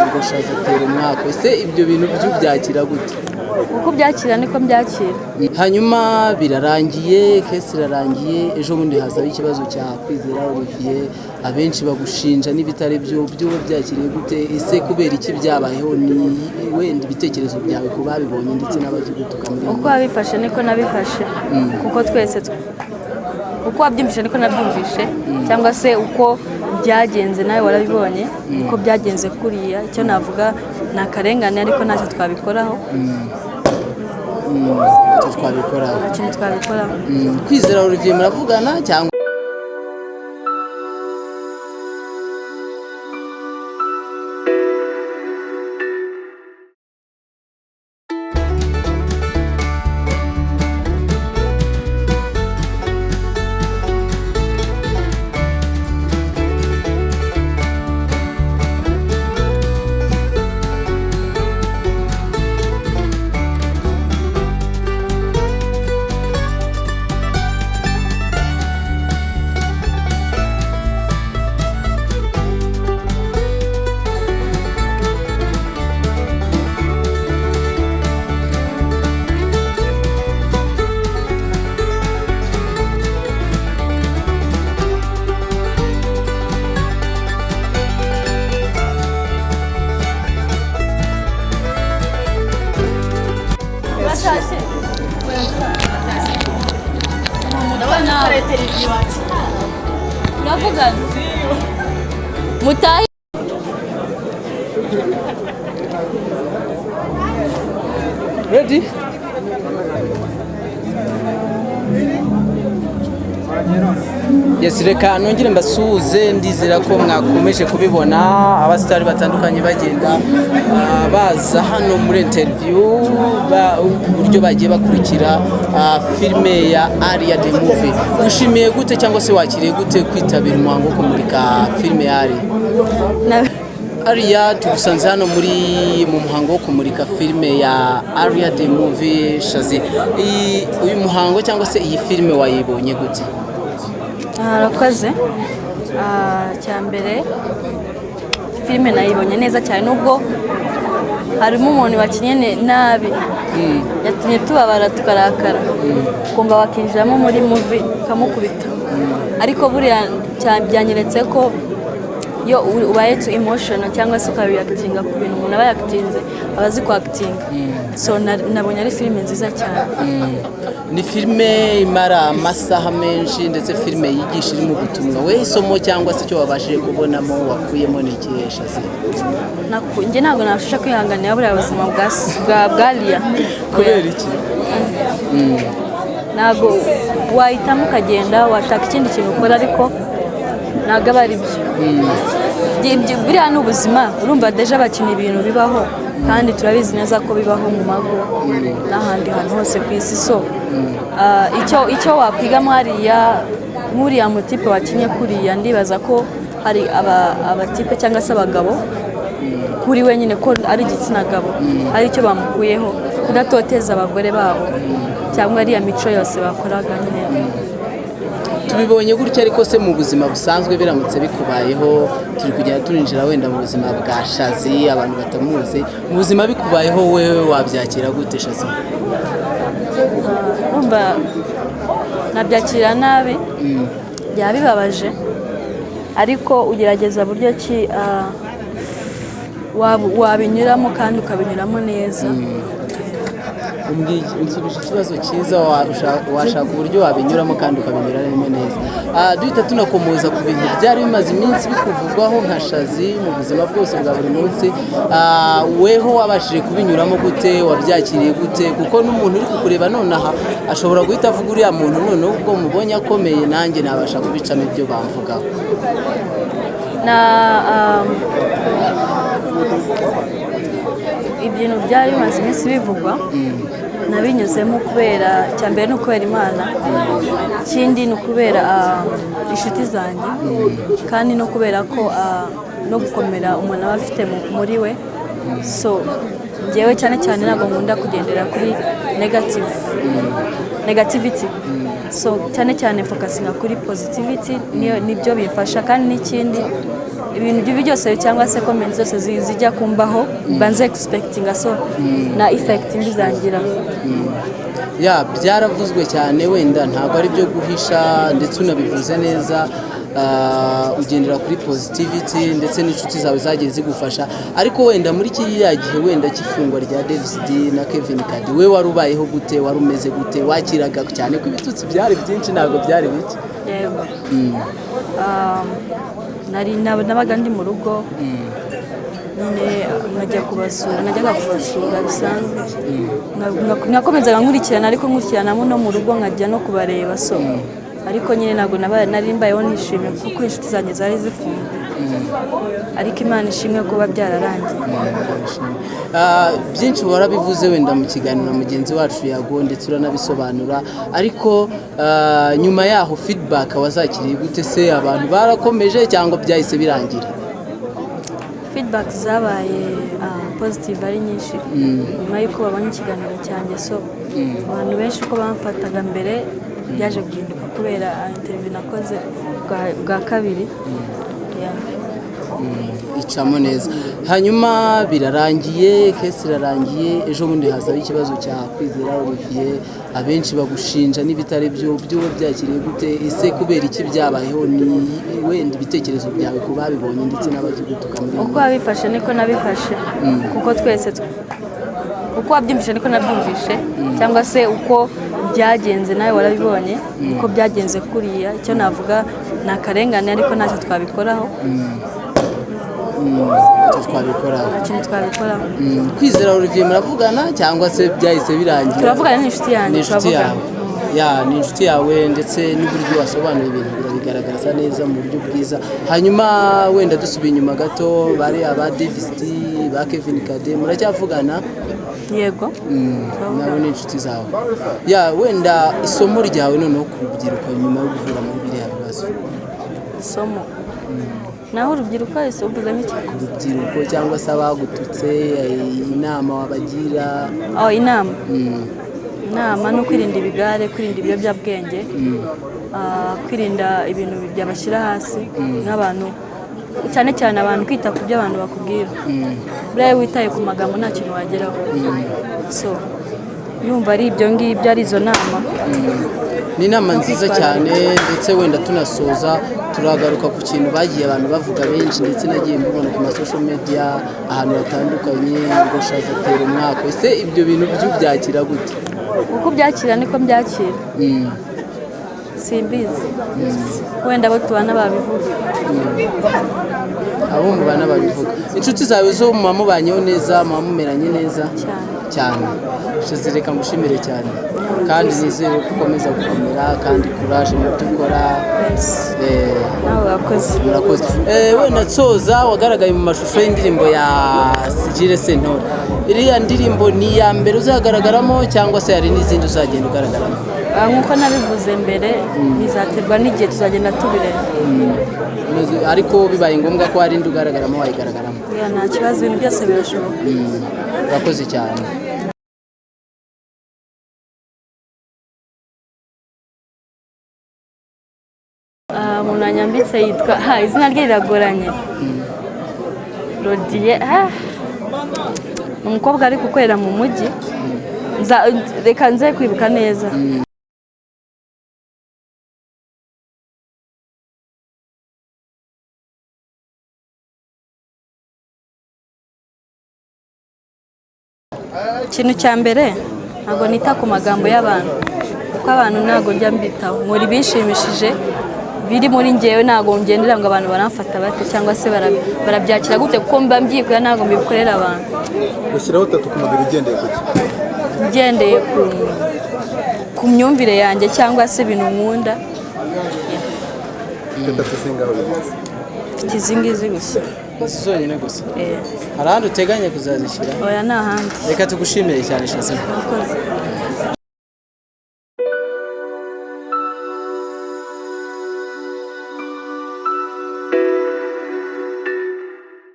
ngo shazatere umwaka ese ibyo bintu byubyakira gute uko byakira niko byakira hanyuma birarangiye kesi irarangiye ejo bundi hazaho ikibazo cya Kwizera Olivier abenshi bagushinja n'ibitare byo byakiriye gute ese kubera iki byabayeho ni wenda ibitekerezo byawe ko babibonye ndetse n'abadugutuka muri uko abifashe niko nabifashe kuko twese uko wabyumvishe niko nabyumvishe cyangwa se uko byagenze nawe warabibonye uko byagenze kuriya icyo navuga ni akarengane ariko ntacyo twabikoraho ntacyo twabikoraho Kwizera Olivier muravugana cyangwa uravugana mutahe ready Yes, reka nongere mbasuhuze ndizera ko mwakomeje kubibona abasitari batandukanye bagenda baza hano muri interview uburyo bagiye bakurikira filme ya Aria the movie. Ushimiye gute cyangwa se wakiriye gute kwitabira umuhango wo kumurika filme ya Aria tugusanze hano mu muhango wo kumurika filme ya Aria the movie Shazi. Uyu muhango cyangwa se iyi filme wayibonye gute? Arakoze cyambere filme nayibonye neza cyane nubwo harimo umuntu wakinye nabi yatumye tubabara tukarakara kumva wakinjiramo muri movie kamukubita ariko buriya byanyeretse ko yo ubaye too emotional cyangwa se ukareactinga ku bintu umuntu aba yakitinze abazi ku acting so nabonye ari filme nziza cyane ni filme imara amasaha menshi ndetse filme yigisha irimo ubutumwa we isomo cyangwa se icyo wabashije kubonamo wakuyemo n'ikihe Shazi njye ntabwo nashusha kwihanganira buriya buzima bwa Aria kubera iki ntabwo wahitamo ukagenda washaka ikindi kintu ukora ariko ntabwo aba ari byo buriya ni ubuzima urumva deja bakina ibintu bibaho kandi turabizi neza ko bibaho mu mago n'ahandi hantu hose ku isi so icyo wakwigamo hariya nk'uriya mutipe wakinye kuriya ndibaza ko hari abatipe cyangwa se abagabo kuri wenyine ko ari igitsina gabo hari icyo bamukuyeho kudatoteza abagore babo cyangwa ariya mico yose bakoraga nyine tubibonye gutya ariko se mu buzima busanzwe biramutse bikubayeho turi kujya turinjira wenda mu buzima bwa Shazi abantu batamuzi mu buzima bikubayeho wewe wabyakira gute Shazi umva nabyakira nabi byabibabaje ariko ugerageza buryo ki wabinyuramo kandi ukabinyuramo neza unsubije ikibazo cyiza washaka uburyo wabinyuramo kandi ukabinyuramo neza duhita tunakomoza ku bintu byari bimaze iminsi bikuvugwaho nka Shazi mu buzima bwose bwa buri munsi weho wabashije kubinyuramo gute wabyakiriye gute kuko n'umuntu uri kukureba nonaha ashobora guhita avuga uriya muntu noneho ubwo mubonye akomeye nanjye nabasha kubicamo ibyo bamvugaho ibintu byari bimaze iminsi bivugwa nabinyuzemo kubera cyambere no kubera Imana kindi no kubera inshuti zanjye kandi no kubera ko no gukomera umuntu aba afite muri we so ngewe cyane cyane ntabwo nkunda kugendera kuri negativity so cyane cyane focusinga kuri positivity nibyo bifasha kandi n'ikindi ibintu by'ibi byose cyangwa se comment zose zijya kumbaho banze expecting so na effect mbizagira ya byaravuzwe cyane wenda ntabwo ari byo guhisha ndetse unabivuze neza ugendera kuri positivity ndetse n'inshuti zawe zagiye zigufasha ariko wenda muri kiriya gihe wenda cy'ifungwa rya Davis D na Kevin Kadi we wari ubayeho gute wari umeze gute wakiraga cyane ko ibitutsi byari byinshi ntabwo byari bike yego nabaga ndi mu rugo najyaga kubasura bisanzwe nakomezaga nkurikirana ariko nkurikiranamo no mu rugo nkajya no kubareba so ariko nyine ntabwo nari mbayeho nishimye kuko inshuti zanjye zari zifunze ariko Imana ishimwe kuba byararangiye byinshi warabivuze wenda mu kiganiro na mugenzi wacu Yago ndetse uranabisobanura ariko nyuma yaho feedback wazakiriye gute se abantu barakomeje cyangwa byahise birangira feedback zabaye positive ari nyinshi nyuma y'uko babonye ikiganiro cyanjye so abantu benshi uko bamfataga mbere byaje guhinduka kubera interview nakoze bwa kabiri icamo neza hanyuma birarangiye kesi irarangiye ejo bundi hazaho ikibazo cya Kwizera Olivier abenshi bagushinja n'ibitari byo byakiriye gute ese kubera iki byabayeho ni wenda ibitekerezo byawe ku babibonye ndetse n'abagigutuka muri uko wabifashe niko nabifashe kuko twese uko wabyumvishe niko nabyumvishe cyangwa se uko byagenze nawe warabibonye uko byagenze kuriya icyo navuga ni akarengane ariko ntacyo twabikoraho twabikoraho Kwizera Olivier muravugana cyangwa se byahise birangira turavugana n'inshuti yanjye ni inshuti yawe ndetse n'uburyo wasobanuye ibintu birabigaragaza neza mu buryo bwiza hanyuma wenda dusubiye inyuma gato bari aba Davis D ba Kevin Kade muracyavugana yego nabo ni inshuti zawe wenda isomo ryawe noneho ku rubyiruko nyuma yo guhura muri biriya bibazo isomo naho urubyiruko wese ubuzemo iki urubyiruko cyangwa se abagututse inama wabagira inama no kwirinda ibigare kwirinda ibiyobyabwenge kwirinda ibintu byabashyira hasi nk'abantu cyane cyane abantu kwita ku byo abantu bakubwira buriya witaye ku magambo nta kintu wageraho so numva ari ibyo ngibyo ari izo nama ni inama nziza cyane ndetse wenda tunasoza turagaruka ku kintu bagiye abantu bavuga benshi ndetse nagiye mbibona ku masocial media ahantu hatandukanye ngo shazatera umwaka ese ibyo bintu byubyakira gute uko byakira niko byakira simbizi wenda abo tubana babivuga abo mubana babivuga inshuti zawe zo mubamubanyeho neza mubamumeranye neza cyane reka ngushimire cyane kandi nizere ko ukomeza gukomera kandi courage mu byo ukora murakoze wenda nsoza wagaragaye mu mashusho y'indirimbo ya Sigire Sentore iriya ndirimbo ni iya mbere uzagaragaramo cyangwa se hari n'izindi uzagenda ugaragaramo nk'uko nabivuze mbere bizaterwa n'igihe tuzagenda tubireba ariko bibaye ngombwa ko hari indi ugaragaramo wayigaragaramo nta kibazo ibintu byose birashoboka urakoze cyane umuntu anyambitse yitwa izina rye riragoranye Rodiye ni umukobwa ari gukorera mu mujyi reka nze kwibuka neza ikintu cya mbere ntabwo nita ku magambo y'abantu kuko abantu ntabwo njya mbitaho muri bishimishije biri muri ngewe ntabwo ngendera ngo abantu baramfata bate cyangwa se barabyakira gute kuko mba mbyikuye ntabwo mbikorera abantu ushyiraho 3 ku mubiri ugendeye ku myumvire yanjye cyangwa se ibintu nkunda mfite izi ngizi gusa zonyine gusa hari ahandi uteganya kuzazishyira oya nta handi reka tugushimire cyane Sharon.